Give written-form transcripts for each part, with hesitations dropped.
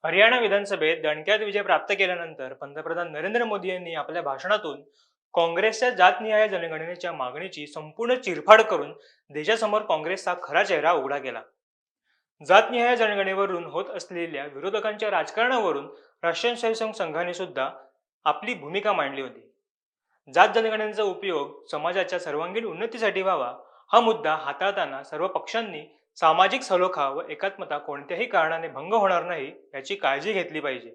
हरियाणा विधानसभेत दणक्यात विजय प्राप्त केल्यानंतर पंतप्रधान नरेंद्र मोदी यांनी आपल्या भाषणातून काँग्रेसच्या जातनिहाय जनगणनेच्या मागणीची संपूर्ण चिरफाड करून देशासमोर काँग्रेसचा खरा चेहरा उघडा केला. जातनिहाय जनगणनेवरून होत असलेल्या विरोधकांच्या राजकारणावरून राष्ट्रीय स्वयंसेवक संघाने सुद्धा आपली भूमिका मांडली होती. जात जनगणनेचा उपयोग समाजाच्या सर्वांगीण उन्नतीसाठी व्हावा हा मुद्दा हाताळताना सर्व पक्षांनी सामाजिक सलोखा व एकात्मता कोणत्याही कारणाने भंग होणार नाही याची काळजी घेतली पाहिजे.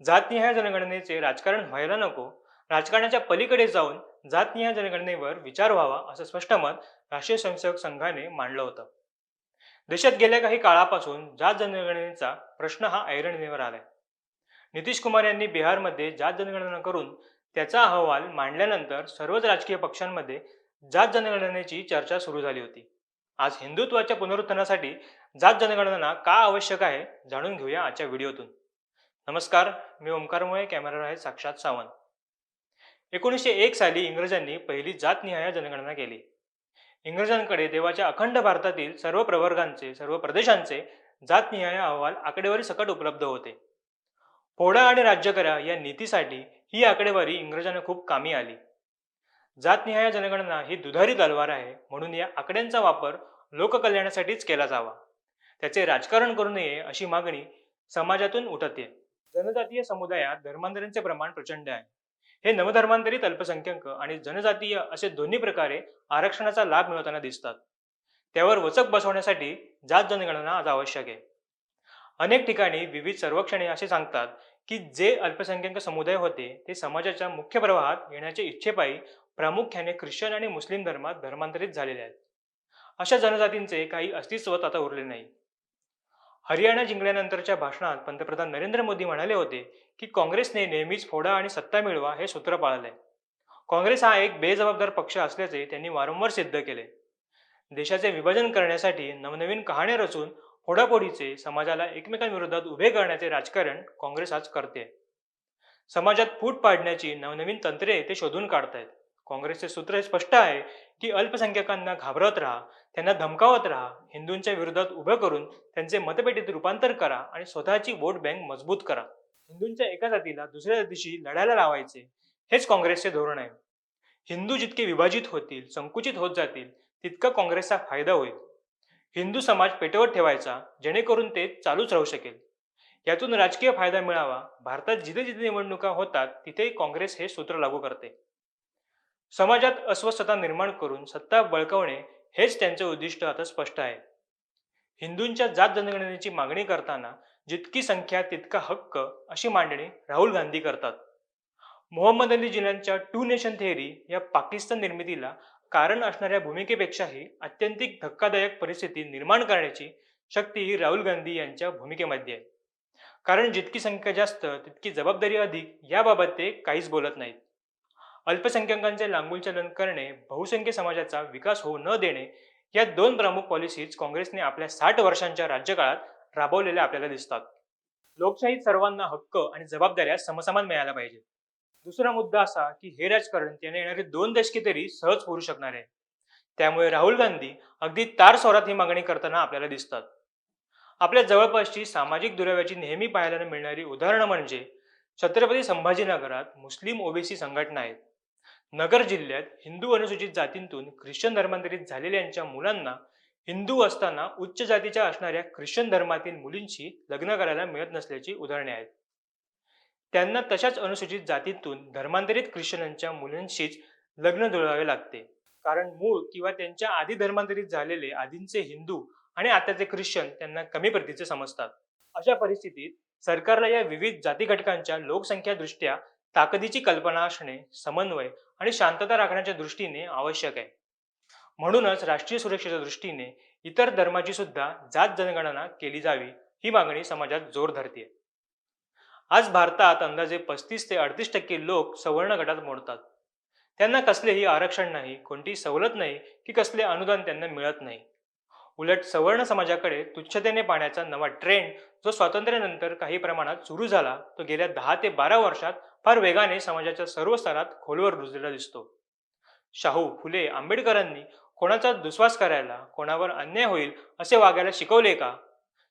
जातनिहाय जनगणनेचे राजकारण व्हायला नको, राजकारणाच्या पलीकडे जाऊन जातनिहाय जनगणनेवर विचार व्हावा असं स्पष्ट मत राष्ट्रीय स्वयंसेवक संघाने मांडलं होतं. देशात गेल्या काही काळापासून जात जनगणनेचा प्रश्न हा ऐरणीवर आलाय. नितीश कुमार यांनी बिहारमध्ये जात जनगणना करून त्याचा अहवाल मांडल्यानंतर सर्वच राजकीय पक्षांमध्ये जात जनगणनेची चर्चा सुरू झाली होती. आज हिंदुत्वाच्या पुनरुत्थानासाठी जात जनगणना का आवश्यक आहे जाणून घेऊया आजच्या व्हिडिओतून. नमस्कार, मी ओमकार मुळे, कॅमेरावर आहे साक्षात सावंत. 1901 साली इंग्रजांनी पहिली जातनिहाय जनगणना केली. इंग्रजांकडे देवाच्या अखंड भारतातील सर्व प्रवर्गांचे, सर्व प्रदेशांचे जातनिहाय अहवाल आकडेवारी सकट उपलब्ध होते. फोडा आणि राज्य करा या नीतीसाठी ही आकडेवारी इंग्रजांना खूप कामी आली. जातनिहाय जनगणना ही दुधारी तलवार आहे, म्हणून या आकड्यांचा वापर लोककल्याणासाठीच केला जावा. त्याचे राजकारण करू नये अशी मागणी समाजातून उठते. जनजातीय समुदायात धर्मांतरांचे प्रमाण प्रचंड आहे. हे नवधर्मांतरित अल्पसंख्याक आणि जनजातीय असे दोन्ही प्रकारे आरक्षणाचा लाभ मिळवताना दिसतात. त्यावर वचक बसवण्यासाठी जात जनगणना आज आवश्यक आहे. अनेक ठिकाणी विविध सर्वेक्षणे असे सांगतात की जे अल्पसंख्याक समुदाय होते ते समाजाच्या मुख्य प्रवाहात येण्याच्या इच्छेपायी प्रामुख्याने ख्रिश्चन आणि मुस्लिम धर्मात धर्मांतरित झालेले आहेत. अशा जनजातींचे काही अस्तित्वच आता उरले नाही. हरियाणा जिंकल्यानंतरच्या भाषणात पंतप्रधान नरेंद्र मोदी म्हणाले होते की काँग्रेसने नेहमीच फोडा आणि सत्ता मिळवा हे सूत्र पाळले. काँग्रेस हा एक बेजबाबदार पक्ष असल्याचे त्यांनी वारंवार सिद्ध केले. देशाचे विभाजन करण्यासाठी नवनवीन कहाण्या रचून फोडाफोडीचे, समाजाला एकमेकांविरोधात उभे करण्याचे राजकारण काँग्रेस आज करते. समाजात फूट पाडण्याची नवनवीन तंत्रे ते शोधून काढतायत. काँग्रेसचे सूत्र हे स्पष्ट आहे की अल्पसंख्याकांना घाबरवत राहा, त्यांना धमकावत राहा, हिंदूंच्या विरोधात उभं करून त्यांचे मतपेटीत रूपांतर करा आणि स्वतःची वोट बँक मजबूत करा. हिंदूंच्या एका जातीला दुसऱ्या जातीशी लढायला लावायचे, हेच काँग्रेसचे धोरण आहे. हिंदू जितके विभाजित होतील, संकुचित होत जातील, तितका काँग्रेसचा फायदा होईल. हिंदू समाज पेटवत ठेवायचा, जेणेकरून ते चालूच राहू शकेल. यातून राजकीय फायदा मिळावा. भारतात जिथे जिथे निवडणुका होतात तिथे काँग्रेस हे सूत्र लागू करते. समाजात अस्वस्थता निर्माण करून सत्ता बळकावणे हेच त्यांचे उद्दिष्ट आता स्पष्ट आहे. हिंदूंच्या जात जनगणनेची मागणी करताना जितकी संख्या तितका हक्क अशी मांडणी राहुल गांधी करतात. मोहम्मद अली जिन्नांच्या टू नेशन थेअरी या पाकिस्तान निर्मितीला कारण असणाऱ्या भूमिकेपेक्षाही अत्यंतिक धक्कादायक परिस्थिती निर्माण करण्याची शक्ती ही राहुल गांधी यांच्या भूमिकेमध्ये आहे. कारण जितकी संख्या जास्त तितकी जबाबदारी अधिक याबाबत ते काहीच बोलत नाहीत. अल्पसंख्याकांचे लांगुलचलन करणे, बहुसंख्य समाजाचा विकास होऊ न देणे या दोन प्रमुख पॉलिसीज काँग्रेसने आपल्या 60 वर्षांच्या राज्यकाळात राबवलेल्या आपल्याला दिसतात. लोकशाहीत सर्वांना हक्क आणि जबाबदाऱ्या समसमान मिळायला पाहिजे. दुसरा मुद्दा असा की हे राजकारण त्याने येणारे 2 दशके तरी सहज पुरू शकणार आहे. त्यामुळे राहुल गांधी अगदी तार स्वरात ही मागणी करताना आपल्याला दिसतात. आपल्या जवळपासची सामाजिक दुराव्याची नेहमी पाहायला मिळणारी उदाहरणं म्हणजे छत्रपती संभाजीनगरात मुस्लिम ओबीसी संघटना आहेत. नगर जिल्ह्यात हिंदू अनुसूचित जातींतून ख्रिश्चन धर्मांतरित झालेल्यांच्या मुलांना हिंदू असताना उच्च जातीच्या असणाऱ्या ख्रिश्चन धर्मातील मुलींशी लग्न करायला मिळत नसल्याची उदाहरणे आहेत. त्यांना तशाच अनुसूचित जातीतून धर्मांतरित ख्रिश्चनांच्या मुलांशीच लग्न जुळवावे लागते. कारण मूळ किंवा त्यांच्या आधी धर्मांतरित झालेले आधींचे हिंदू आणि आताचे ख्रिश्चन त्यांना कमी प्रतीचे समजतात. अशा परिस्थितीत सरकारला या विविध जाती घटकांच्या लोकसंख्या दृष्ट्या ताकदीची कल्पना असणे, समन्वय आणि शांतता राखण्याच्या दृष्टीने आवश्यक आहे. म्हणूनच राष्ट्रीय सुरक्षेच्या दृष्टीने इतर धर्माची सुद्धा जात जनगणना केली जावी ही मागणी समाजात जोर धरते. आज भारतात अंदाजे 35 ते 38% लोक सवर्ण गटात मोडतात. त्यांना कसलेही आरक्षण नाही, कोणतीही सवलत नाही की कसले अनुदान त्यांना मिळत नाही. उलट सवर्ण समाजाकडे तुच्छतेने पाहण्याचा नवा ट्रेंड जो स्वातंत्र्यानंतर काही प्रमाणात सुरू झाला तो गेल्या 10 ते 12 वर्षात फार वेगाने समाजाच्या सर्व स्तरात खोलवर रुजलेला दिसतो. शाहू, फुले, आंबेडकरांनी कोणाचा दुस्वास करायला, कोणावर अन्याय होईल असे वागायला शिकवले का?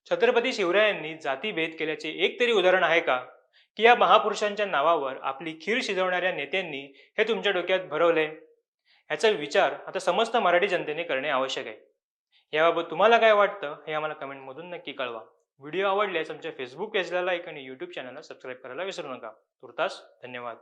छत्रपती शिवरायांनी जातीभेद केल्याचे एक तरी उदाहरण आहे का? की या महापुरुषांच्या नावावर आपली खीर शिजवणाऱ्या नेत्यांनी हे तुमच्या डोक्यात भरवले? याचा विचार आता समस्त मराठी जनतेने करणे आवश्यक आहे. याबाबत तुम्हाला काय वाटतं हे आम्हाला कमेंटमधून नक्की कळवा. व्हिडिओ आवडल्यास आमच्या फेसबुक पेजला लाईक आणि यूट्यूब चॅनलला सबस्क्राईब करायला विसरू नका. तुर्तास धन्यवाद.